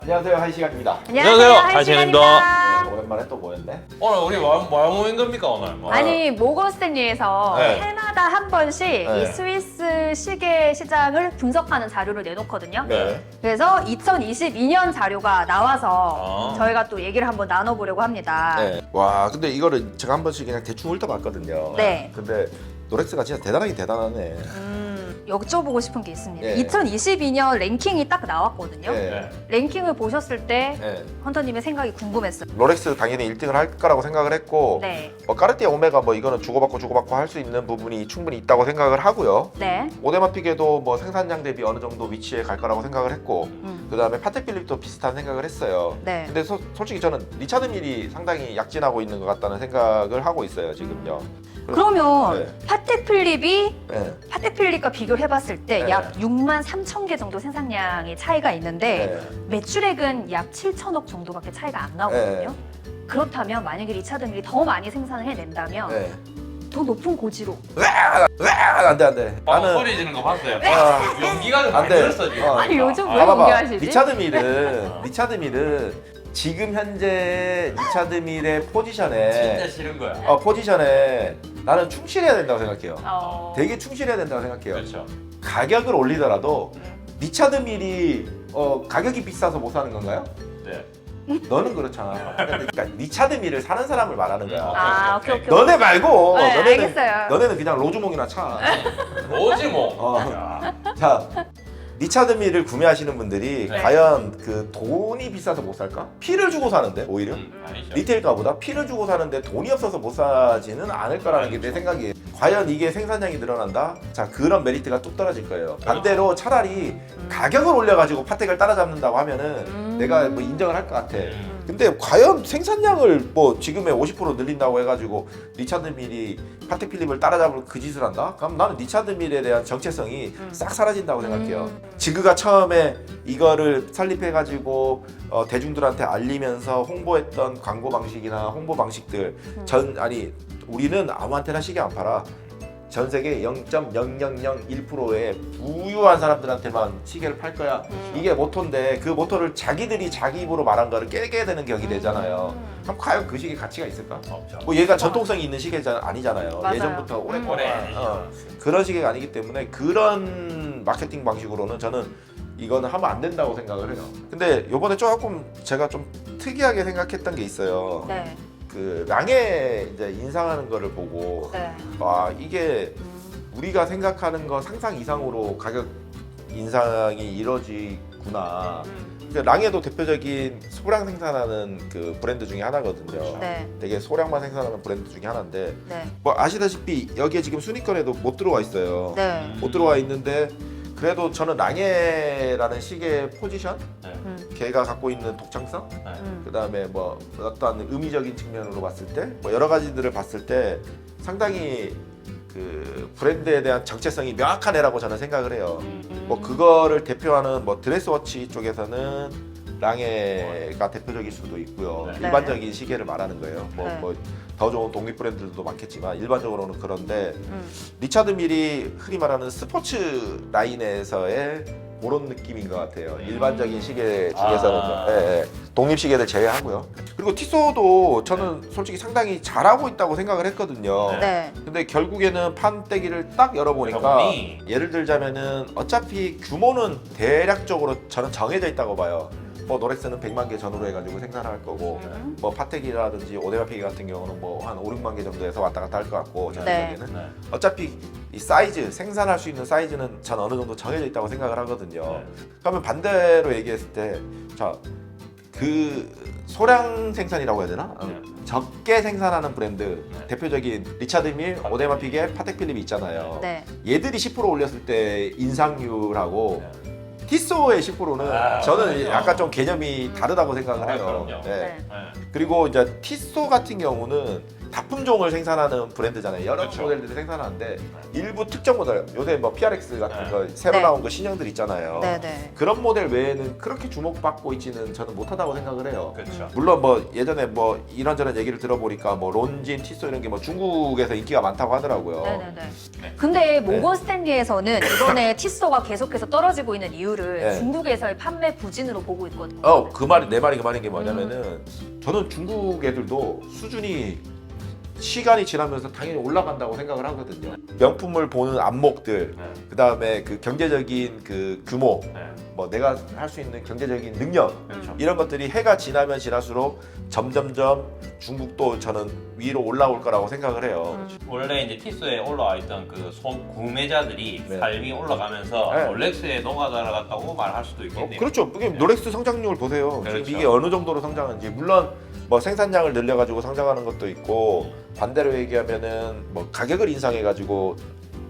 안녕하세요, 하이시간입니다. 안녕하세요, 하이시간입니다. 네, 오랜만에 또 모였네. 오늘 우리 뭐인 겁니까 오늘? 아니 모건 스탠리에서 네. 해마다 한 번씩 네. 이 스위스 시계 시장을 분석하는 자료를 내놓거든요. 네. 그래서 2022년 자료가 나와서 아. 저희가 또 얘기를 한번 나눠보려고 합니다. 네. 와, 근데 이거를 제가 한 번씩 그냥 대충 훑어봤거든요. 네. 근데 롤렉스가 진짜 대단하긴 대단하네. 여쭤보고 싶은 게 있습니다. 네. 2022년 랭킹이 딱 나왔거든요. 네. 랭킹을 보셨을 때 네. 헌터님의 생각이 궁금했어요. 롤렉스 당연히 1등을 할 거라고 생각을 했고, 네. 까르띠에 오메가 뭐 이거는 주고받고 할 수 있는 부분이 충분히 있다고 생각을 하고요. 네. 오데마픽에도 뭐 생산량 대비 어느 정도 위치에 갈 거라고 생각을 했고, 음. 그 다음에 파텍 필립도 비슷한 생각을 했어요. 네. 근데 솔직히 저는 리차드 밀이 상당히 약진하고 있는 것 같다는 생각을 하고 있어요, 지금요. 그러면 네. 파텍 필립이 네. 파텍 필립과 비교를 해봤을 때 네. 약 6만 3천 개 정도 생산량의 차이가 있는데 네. 매출액은 약 7천억 정도밖에 차이가 안 나거든요. 그렇다면 만약에 리차드 밀이 더 많이 생산을 해낸다면 네. 더 높은 고지로 안돼. 나는 소리 지는 거 봤어요. 연기가 좀 안 많이 돼. 들었어 지금. 아니 요즘 왜 봐봐. 공개하시지? 리차드 밀은 지금 현재 리차드 밀의 진짜 포지션에 싫은 거야. 포지션에 나는 충실해야 된다고 생각해요. 되게 충실해야 된다고 생각해요. 그렇죠. 가격을 올리더라도 리차드 밀이 가격이 비싸서 못 사는 건가요? 네. 너는 그렇잖아. 그러니까 리차드 밀을 사는 사람을 말하는 거야. 아 오케이. 너네 말고 네, 너네는 알겠어요. 너네는 그냥 로즈몽이나 차. 뭐지 뭐. 어. 야. 자, 리차드 밀을 구매하시는 분들이 네. 과연 그 돈이 비싸서 못 살까? 피를 주고 사는데 오히려 아니죠. 리테일가보다 피를 주고 사는데 돈이 없어서 못 사지는 않을 거라는 게 내 생각이에요. 과연 이게 생산량이 늘어난다? 자, 그런 메리트가 뚝 떨어질 거예요. 반대로 차라리 가격을 올려가지고 파텍을 따라잡는다고 하면은 내가 뭐 인정을 할 것 같아. 근데 과연 생산량을 뭐 지금의 50% 늘린다고 해가지고 리차드 밀이 파텍 필립을 따라잡을 그 짓을 한다? 그럼 나는 리차드 밀에 대한 정체성이 싹 사라진다고 생각해요. 지그가 처음에 이거를 설립해가지고 대중들한테 알리면서 홍보했던 광고 방식이나 홍보 방식들 우리는 아무한테나 시계 안 팔아. 전 세계 0.0001%의 부유한 사람들한테만 시계를 팔 거야. 이게 모토인데 그 모토를 자기들이 자기 입으로 말한 거를 깨게 되는 격이 되잖아요. 그럼 과연 그 시계 가치가 있을까? 없죠. 뭐 얘가 전통성이 있는 시계가 아니잖아요. 맞아요. 예전부터 오래 오랫동안 그런 시계가 아니기 때문에 그런 마케팅 방식으로는 저는 이거는 하면 안 된다고 생각을 해요. 근데 요번에 조금 제가 좀 특이하게 생각했던 게 있어요. 네. 그 랑에 이제 인상하는 거를 보고 네. 와, 이게 우리가 생각하는 거 상상 이상으로 가격 인상이 이루어지구나. 그러니까 랑에도 대표적인 소량 생산하는 그 브랜드 중에 하나거든요. 네. 되게 소량만 생산하는 브랜드 중에 하나인데 네. 뭐 아시다시피 여기에 지금 순위권에도 못 들어와 있어요. 네. 못 들어와 있는데 그래도 저는 랑에라는 시계 포지션, 걔가 갖고 있는 독창성, 그 다음에 뭐 어떤 의미적인 측면으로 봤을 때, 뭐 여러 가지들을 봤을 때 상당히 그 브랜드에 대한 정체성이 명확한 애라고 저는 생각을 해요. 뭐 그거를 대표하는 뭐 드레스워치 쪽에서는 랑에가 대표적일 수도 있고요. 네. 일반적인 시계를 말하는 거예요. 네. 뭐 더 좋은 독립 브랜드들도 많겠지만 일반적으로는 그런데 리차드 밀이 흔히 말하는 스포츠 라인에서의 그런 느낌인 것 같아요. 일반적인 시계 중에서는 독립 시계들 제외하고요. 그리고 티소도 저는 솔직히 상당히 잘하고 있다고 생각을 했거든요. 네. 근데 결국에는 판때기를 딱 열어보니까 열어보니. 예를 들자면은 어차피 규모는 대략적으로 저는 정해져 있다고 봐요. 뭐 롤렉스는 100만 개 전후로 해가지고 생산할 거고 뭐 파텍이라든지 오데마픽 같은 경우는 뭐 한 5, 6만 개 정도에서 왔다 갔다 할 것 같고 제 네. 생각에는 네. 어차피 이 사이즈 생산할 수 있는 사이즈는 전 어느 정도 정해져 있다고 생각을 하거든요. 그러면 반대로 얘기했을 때 자 그 소량 생산이라고 해야 되나? 적게 생산하는 브랜드 대표적인 리차드 밀, 오데마픽의 파텍 필립이 있잖아요. 네. 얘들이 10% 올렸을 때 인상률하고 티소의 10%는 저는 그렇죠. 약간 좀 개념이 다르다고 생각을 해요. 그럼요. 네. 네. 그리고 이제 티소 같은 경우는 다품종을 생산하는 브랜드잖아요. 여러 그렇죠. 모델들이 생산하는데 일부 특정 모델, 요새 뭐 PRX 같은 네. 거 새로 네. 나온 거 신형들 있잖아요. 네네. 그런 모델 외에는 그렇게 주목받고 있지는 저는 못하다고 생각을 해요. 그렇죠. 물론 뭐 예전에 뭐 이런저런 얘기를 들어보니까 뭐 론진, 티소 이런 게 뭐 중국에서 인기가 많다고 하더라고요. 네네네. 네. 근데 모건 스탠리에서는 이번에 티소가 계속해서 떨어지고 있는 이유를 네. 중국에서의 판매 부진으로 보고 있거든요. 그 말이 내 말이 그 말인 게 뭐냐면은 저는 중국 애들도 수준이 시간이 지나면서 당연히 올라간다고 생각을 하거든요. 명품을 보는 안목들, 네. 그 다음에 그 경제적인 그 규모, 네. 뭐 내가 할 수 있는 경제적인 능력 그렇죠. 이런 것들이 해가 지나면 지날수록 점점점 중국도 저는 위로 올라올 거라고 생각을 해요. 원래 이제 티스에 올라와 있던 그 구매자들이 네. 삶이 올라가면서 네. 롤렉스에 녹아들어갔다고 말할 수도 있겠네요. 그렇죠. 이게 롤렉스 성장률 보세요. 그렇죠. 지금 이게 어느 정도로 성장하는지. 물론 뭐 생산량을 늘려가지고 성장하는 것도 있고 반대로 얘기하면은 뭐 가격을 인상해가지고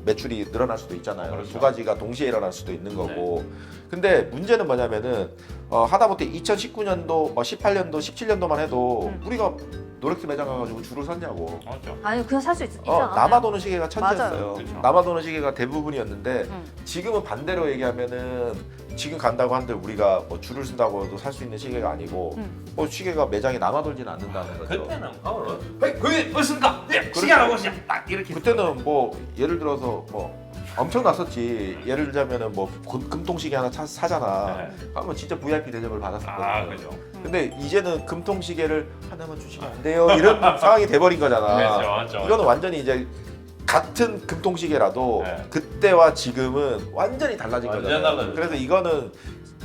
매출이 늘어날 수도 있잖아요. 그렇죠. 두 가지가 동시에 일어날 수도 있는 거고. 근데 문제는 뭐냐면은 하다못해 2019년도, 뭐 18년도, 17년도만 해도 우리가 롤렉스 매장 가가지고 줄을 섰냐고. 그렇죠. 아니 그냥 살 수 있잖아. 남아도는 시계가 천재였어요. 맞아요. 그렇죠. 남아도는 시계가 대부분이었는데 음. 지금은 반대로 얘기하면은 지금 간다고 한들 우리가 뭐 줄을 쓴다고 해도 살 수 있는 시계가 아니고 뭐 시계가 매장에 남아돌지는 않는다는 거죠. 그때는 그게 무슨가? 시계 알아보 시딱 이렇게. 그때는 뭐 예를 들어서 뭐 엄청났었지. 예를 들자면은 뭐 금통시계 하나 사잖아. 네. 하면 진짜 VIP 대접을 받았었거든요. 아 그죠. 근데 이제는 금통시계를 하나만 주시면 안 돼요. 이런 상황이 돼버린 거잖아. 그렇죠, 맞죠. 이거는 완전히 이제 같은 금통시계라도 네. 그때와 지금은 완전히 달라진 완전 거잖아요. 달라졌죠. 그래서 이거는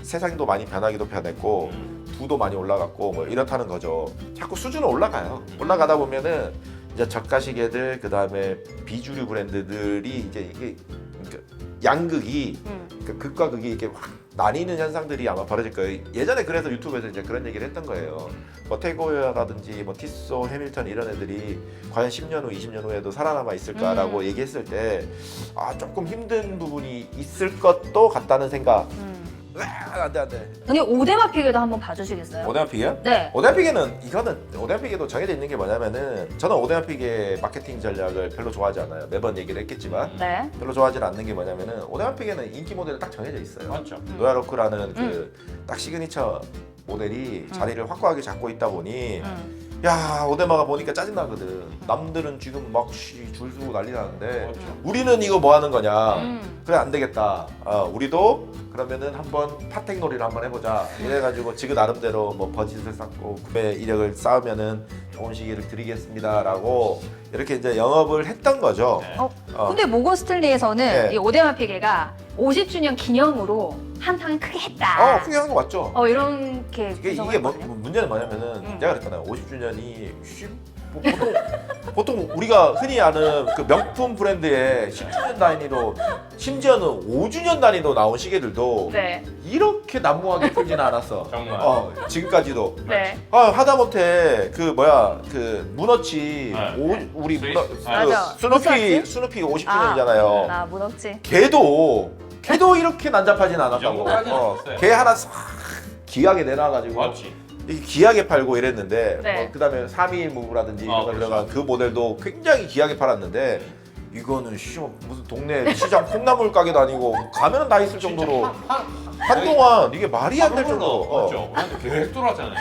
세상도 많이 변하기도 변했고 음. 부도 많이 올라갔고 뭐 이렇다는 거죠. 자꾸 수준은 올라가요. 올라가다 보면은 이제 저가 시계들 그 다음에 비주류 브랜드들이 이제 이게 그러니까 양극이 그러니까 극과 극이 이렇게 확 나뉘는 현상들이 아마 벌어질 거예요. 예전에 그래서 유튜브에서 이제 그런 얘기를 했던 거예요. 뭐 태고야라든지 뭐 티소, 해밀턴 이런 애들이 과연 10년 후, 20년 후에도 살아남아 있을까라고 얘기했을 때 조금 힘든 부분이 있을 것도 같다는 생각. 안돼. 근데 오데마 피규어도 한번 봐주시겠어요? 오데마피게요? 네. 오데마피게는 이거는 오데마피게도 정해져 있는 게 뭐냐면은 저는 오데마피게 마케팅 전략을 별로 좋아하지 않아요. 매번 얘기를 했겠지만 네. 별로 좋아하지 않는 게 뭐냐면은 오데마피게는 인기 모델이 딱 정해져 있어요. 맞죠. 노야로크라는 그 딱 시그니처 모델이 자리를 확고하게 잡고 있다 보니 야 오데마가 보니까 짜증나거든. 남들은 지금 막 줄 서고 난리 나는데 그렇죠. 우리는 이거 뭐 하는 거냐. 그래 안 되겠다. 우리도 그러면은 한번 파텍놀이를 한번 해보자. 이래가지고 지금 나름대로 뭐 버짓을 쌓고 구매 이력을 쌓으면은 좋은 시기를 드리겠습니다라고 이렇게 이제 영업을 했던 거죠. 네. 근데 모건 스탠리에서는 네. 이 오데마 피규어가 50주년 기념으로 한탕을 크게 했다. 크게 한 거 맞죠? 이렇게 이게 문제는 뭐냐면은 내가 그랬잖아요. 50주년이 보통 우리가 흔히 아는 그 명품 브랜드의 10주년 단위로 심지어는 5주년 단위로 나온 시계들도 네. 이렇게 난무하게 풀지는 않았어. 정말. 지금까지도. 네. 하다못해 그 문어치 네. 우리 스위스. 맞아. 스누피 50주년이잖아요. 나 문억지. 걔도 이렇게 난잡하진 않았다고. 정도까지는 없어요. 걔 하나 싹 귀하게 내놔가지고 맞지. 이게 귀하게 팔고 이랬는데 네. 그다음에 321 무브라든지 이런 거 그렇죠. 들어간 그 모델도 굉장히 귀하게 팔았는데 이거는 무슨 동네 시장 콩나물 가게도 아니고 가면은 다 있을 정도로 한동안 이게 말이 안 될 정도로 맞죠. 우리한테 계속 들어왔잖아요.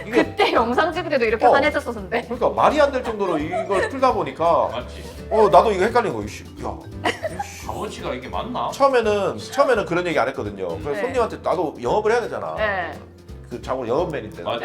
이게 그때 영상 찍을 때도 이렇게 화냈었었는데. 그러니까 말이 안 될 정도로 이걸 풀다 보니까 맞지. 나도 이거 헷갈린 거야. 값어치가 이게 맞나? 처음에는 그런 얘기 안 했거든요. 그래서 네. 손님한테 나도 영업을 해야 되잖아. 네. 그 자고 영업맨인데 맞아.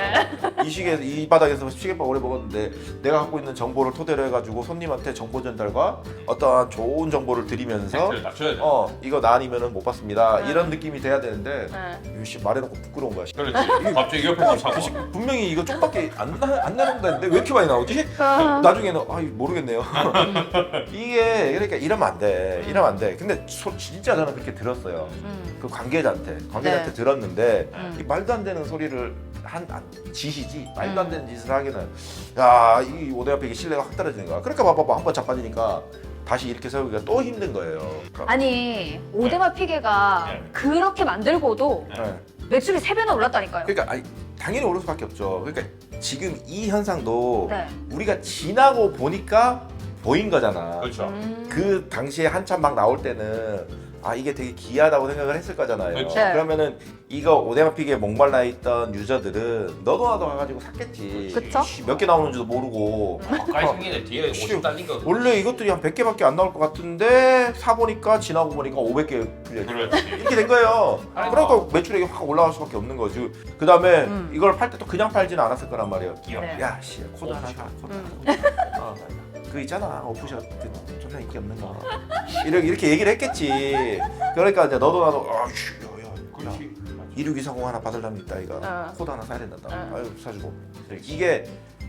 이 바닥에서 시계밥 오래 먹었는데 내가 갖고 있는 정보를 토대로 해가지고 손님한테 정보 전달과 어떠한 좋은 정보를 드리면서 팩트를 낮춰야 돼. 이거 나 아니면은 못 받습니다 네. 이런 느낌이 돼야 되는데 네. 이거 말해놓고 부끄러운 거야. 그렇지. 갑자기 옆에서 사고. 분명히 이거 쪽밖에 안 내놓는다는데 왜 이렇게 많이 나오지? 나중에는 모르겠네요. 이게 그러니까 이러면 안 돼. 이러면 안 돼. 근데 진짜 저는 그렇게 들었어요. 그 관계자한테 네. 들었는데 이 말도 안 되는 소리를 짓이지 말도 안 되는 짓을 하기는 이 오데마피게 신뢰가 확 떨어지는 거야. 그러니까 봐봐 한번 자빠지니까 다시 이렇게 세우기가 또 힘든 거예요. 그러니까, 아니 오데마 피규어가 네. 그렇게 만들고도 네. 매출이 3배나 올랐다니까요. 그러니까 당연히 오를 수밖에 없죠. 그러니까 지금 이 현상도 네. 우리가 지나고 보니까 보인 거잖아. 그렇죠. 그 당시에 한참 막 나올 때는 아 이게 되게 기이하다고 생각을 했을 거잖아요. 그렇죠. 네. 그러면은 이거 오데마픽에 목말라 있던 유저들은 너도 나도 가가지고 샀겠지. 그쵸? 몇 개 나오는지도 모르고. 가까이 생기네. 뒤에 50 달린 거. 원래 이것들이 한 100개밖에 안 나올 것 같은데 사보니까 지나고 보니까 500개 풀려. 그렇지. 이렇게 된 거예요. 아이고. 그러니까 매출액이 확 올라갈 수밖에 없는 거지. 그 다음에 이걸 팔 때 또 그냥 팔지는 않았을 거란 말이에요. 귀여워. 네. 야, 씨, 코드 하나 사, 코드 하나. 그 있잖아, 오프샷 그 존나 인기 없는 거. 이렇게 얘기를 했겠지. 그러니까 이제 너도 나도 그렇지. 1620 하나 받으려면 있다 이거. 코드 하나 사야 된다. 어. 아유 사주고. 이게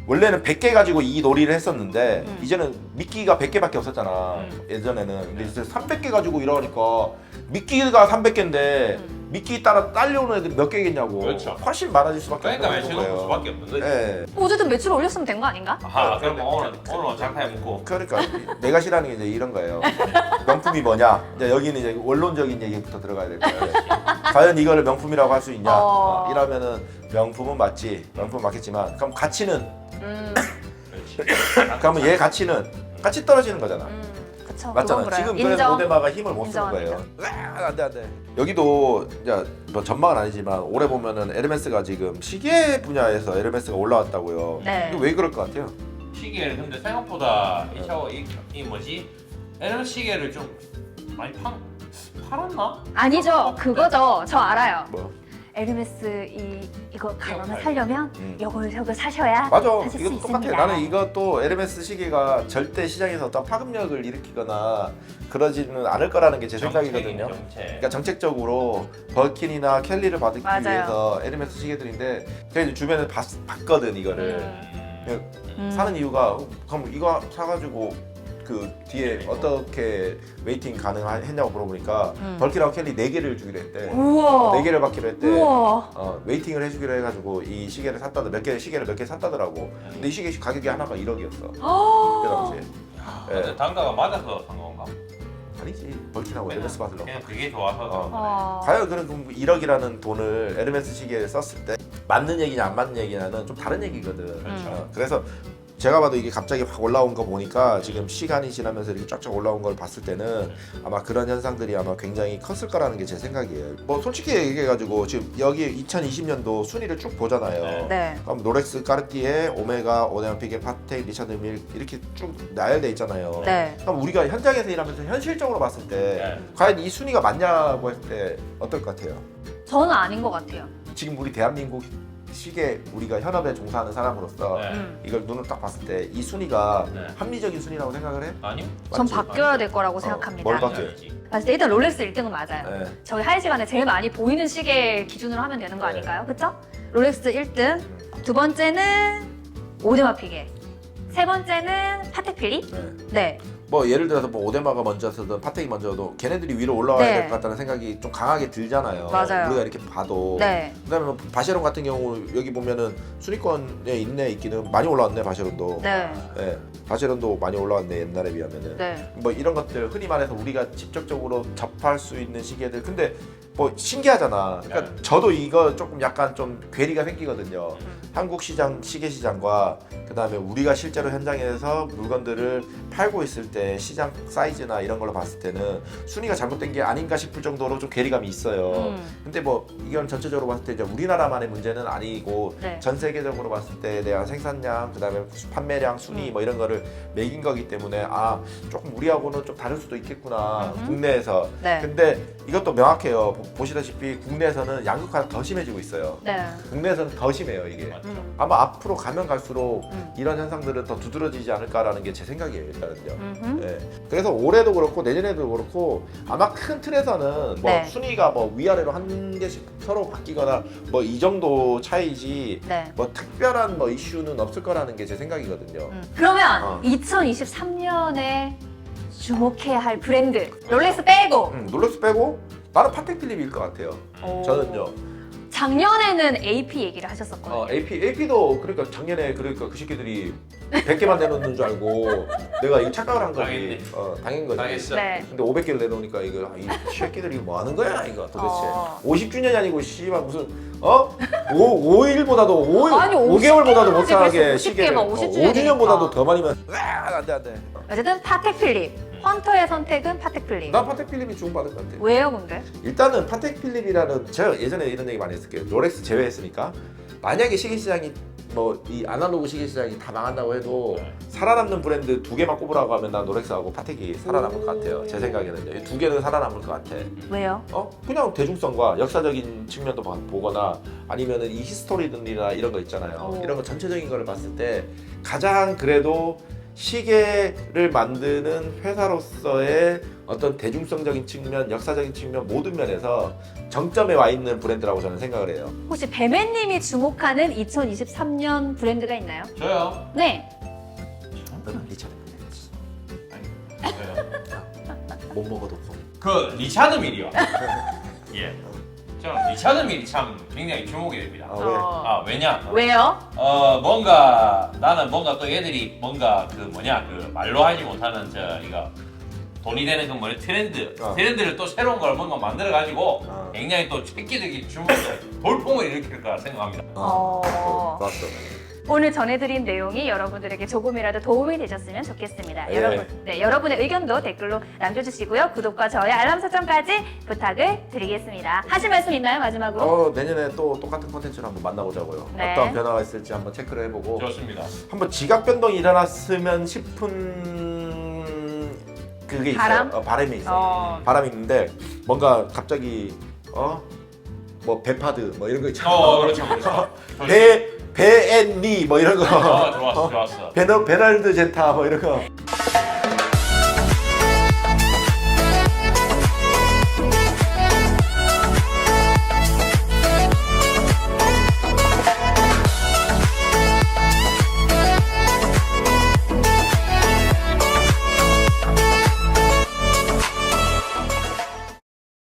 원래는 100개 가지고 이 놀이를 했었는데 이제는 미끼가 100개밖에 없었잖아. 예전에는. 근데 이제 300개 가지고 이러니까 미끼가 300개인데 미끼 따라 딸려오는 애들이 몇 개겠냐고. 그렇죠. 훨씬 많아질 수밖에 그러니까 없는 매출 높을 거예요. 수밖에 없는 거지. 예. 어쨌든 매출 올렸으면 된 거 아닌가? 아하, 그럼 오늘 장사해 먹고. 그러니까 내가 싫어하는 게 이제 이런 거예요. 명품이 뭐냐? 이제 여기는 이제 원론적인 얘기부터 들어가야 될 거예요. 과연 이거를 명품이라고 할 수 있냐? 이러면은 명품은 맞지. 명품은 맞겠지만 그럼 가치는? 그렇지. 그러면 얘 가치는? 같이 떨어지는 거잖아. 그쵸. 맞잖아. 그건 그래요. 지금 그래서 인정. 오데마가 힘을 못 쓰는 인정합니다. 거예요. 안돼. 여기도 이제 뭐 전망은 아니지만 올해 보면은 에르메스가 지금 시계 분야에서 에르메스가 올라왔다고요. 네. 이거 왜 그럴 것 같아요? 시계를 근데 생각보다 이 뭐지? 에르메스 시계를 좀 많이 팔았나? 아니죠. 그거죠. 저 알아요. 뭐? 에르메스 이거 가방을 사려면 요걸 사셔야 맞아. 사실 이거 수 똑같아. 있습니다. 나는 이것도 에르메스 시계가 절대 시장에서 어떤 파급력을 일으키거나 그러지는 않을 거라는 게 제 생각이거든요. 그러니까 정책적으로 버킨이나 켈리를 받기 맞아요. 위해서 에르메스 시계들인데 제가 이제 주변에 봤거든 이거를. 사는 이유가 그럼 이거 사가지고 그 뒤에 어떻게 웨이팅 가능했냐고 물어보니까 벌키라고 켈리 4개를 주기로 했대. 우와. 4개를 받기로 했대. 우와. 웨이팅을 해주기로 해가지고 이 시계를 샀다더 시계를 몇 개 샀다더라고. 근데 이 시계 가격이 하나가 1억이었어. 그때 당시에. 근데 단가가 맞아서 산 건가? 아니지. 벌키라고 에르메스 받으려고. 그냥 그게 좋아서. 과연 그럼 1억이라는 돈을 에르메스 시계에 썼을 때 맞는 얘기냐 안 맞는 얘기냐는 좀 다른 얘기거든. 그렇죠. 그래서 제가 봐도 이게 갑자기 확 올라온 거 보니까 지금 시간이 지나면서 이렇게 쫙쫙 올라온 걸 봤을 때는 아마 그런 현상들이 아마 굉장히 컸을 거라는 게 제 생각이에요. 뭐 솔직히 얘기해가지고 지금 여기 2020년도 순위를 쭉 보잖아요. 네. 그럼 롤렉스, 까르띠에, 오메가, 오데마픽의 파텍, 리차드 밀 이렇게 쭉 나열돼 있잖아요. 네. 그럼 우리가 현장에서 일하면서 현실적으로 봤을 때 과연 이 순위가 맞냐고 했을 때 어떨 것 같아요? 저는 아닌 것 같아요. 지금 우리 대한민국 시계 우리가 현업에 종사하는 사람으로서 이걸 눈을 딱 봤을 때 이 순위가 합리적인 순위라고 생각을 해? 아니요? 전 맞지? 바뀌어야 될 거라고 생각합니다. 뭘 바뀌어요? 봤을 때 일단 롤렉스 1등은 맞아요. 네. 저희 하이 시간에 제일 많이 보이는 시계 기준으로 하면 되는 거 네. 아닐까요? 그쵸? 롤렉스 1등, 두 번째는 오데마피게, 세 번째는 파테필리. 네. 네. 뭐 예를 들어서 뭐 오데마가 먼저서든 파텍이 먼저도 걔네들이 위로 올라와야 네. 될 것 같다는 생각이 좀 강하게 들잖아요. 맞아요. 우리가 이렇게 봐도. 네. 그다음에 뭐 바쉐론 같은 경우 여기 보면은 순위권에 있기는 많이 올라왔네 바쉐론도. 네. 네. 바쉐론도 많이 올라왔네 옛날에 비하면은. 네. 뭐 이런 것들 흔히 말해서 우리가 직접적으로 접할 수 있는 시계들. 근데 뭐 신기하잖아. 그러니까 저도 이거 조금 약간 좀 괴리가 생기거든요. 한국 시장 시계 시장과 그다음에 우리가 실제로 현장에서 물건들을 팔고 있을 때 시장 사이즈나 이런 걸로 봤을 때는 순위가 잘못된 게 아닌가 싶을 정도로 좀 괴리감이 있어요. 근데 뭐 이건 전체적으로 봤을 때 이제 우리나라만의 문제는 아니고 네. 전 세계적으로 봤을 때에 대한 생산량, 그다음에 판매량, 순위 뭐 이런 거를 매긴 거기 때문에 아 조금 우리하고는 좀 다를 수도 있겠구나 국내에서. 네. 근데 이것도 명확해요. 보시다시피 국내에서는 양극화가 더 심해지고 있어요. 네. 국내에서는 더 심해요 이게. 맞죠. 아마 앞으로 가면 갈수록 이런 현상들은 더 두드러지지 않을까라는 게 제 생각이에요 일단은요. 네. 그래서 올해도 그렇고 내년에도 그렇고 아마 큰 틀에서는 뭐 네. 순위가 뭐 위아래로 한 개씩 서로 바뀌거나 뭐 이 정도 차이지 네. 뭐 특별한 뭐 이슈는 없을 거라는 게 제 생각이거든요. 그러면 2023년에 주목해야 할 브랜드 롤렉스 빼고 롤렉스 빼고 나는 파텍 필립일 것 같아요. 저는요. 작년에는 AP 얘기를 하셨었거든요. AP도 그러니까 작년에 그러니까 그 새끼들이 100개만 내놓는 줄 알고 내가 이거 착각을 한 거지. 당한 거지. 당했어. 네. 근데 500개를 내놓으니까 이거 이 새끼들이 뭐 하는 거야 이거 도대체. 어. 50주년이 아니고 씨발 무슨 5일 일주일보다도 아니, 5개월보다도 50개만 못하게 하지, 시계를 50개만 50주년 5주년보다도 더 많이면 안돼. 어쨌든 파텍 필립. 헌터의 선택은 파텍 필립. 난 파텍 필립이 주목받을 것 같아. 왜요, 근데? 일단은 파텍 필립이라는 제가 예전에 이런 얘기 많이 했을게요. 롤렉스 제외했으니까 만약에 시계 시장이 뭐 이 아날로그 시계 시장이 다 망한다고 해도 살아남는 브랜드 2개만 꼽으라고 하면 난 롤렉스하고 파텍이 살아남을 것 같아요. 제 생각에는요. 이 2개는 살아남을 것 같아. 왜요? 그냥 대중성과 역사적인 측면도 보거나 아니면은 이 히스토리들이나 이런 거 있잖아요. 이런 거 전체적인 거를 봤을 때 가장 그래도 시계를 만드는 회사로서의 어떤 대중성적인 측면, 역사적인 측면 모든 면에서 정점에 와 있는 브랜드라고 저는 생각을 해요. 혹시 배매님이 주목하는 2023년 브랜드가 있나요? 저요? 네. 너는 리차드 아니, 저요. 못 먹어도 그 리차드 밀이요. 예. 저는 리차드 밀이 참 굉장히 주목이 됩니다. 왜? 아 왜냐? 왜요? 뭔가 나는 뭔가 또 애들이 뭔가 그 뭐냐 그 말로 하지 못하는 이거 돈이 되는 그 뭐냐 트렌드를 또 새로운 걸 뭔가 만들어 가지고 굉장히 또 획기적인 주목을 돌풍을 일으킬 거라 생각합니다. 좋았어. 오늘 전해드린 내용이 여러분들에게 조금이라도 도움이 되셨으면 좋겠습니다. 예. 여러분의 의견도 댓글로 남겨주시고요. 구독과 좋아요, 알람 설정까지 부탁을 드리겠습니다. 하실 말씀 있나요, 마지막으로? 내년에 또 똑같은 콘텐츠로 한번 만나보자고요. 네. 어떤 변화가 있을지 한번 체크를 해보고 좋습니다. 한번 지각 변동이 일어났으면 싶은 그게 바람? 있어요. 바람이 있어요. 바람이 있는데 뭔가 갑자기 뭐 베파드 뭐 이런 거 있잖아요. 그렇죠, 그렇죠. 베앤리 뭐 이런 거. 좋았어. 베널드 젠타 뭐 이런 거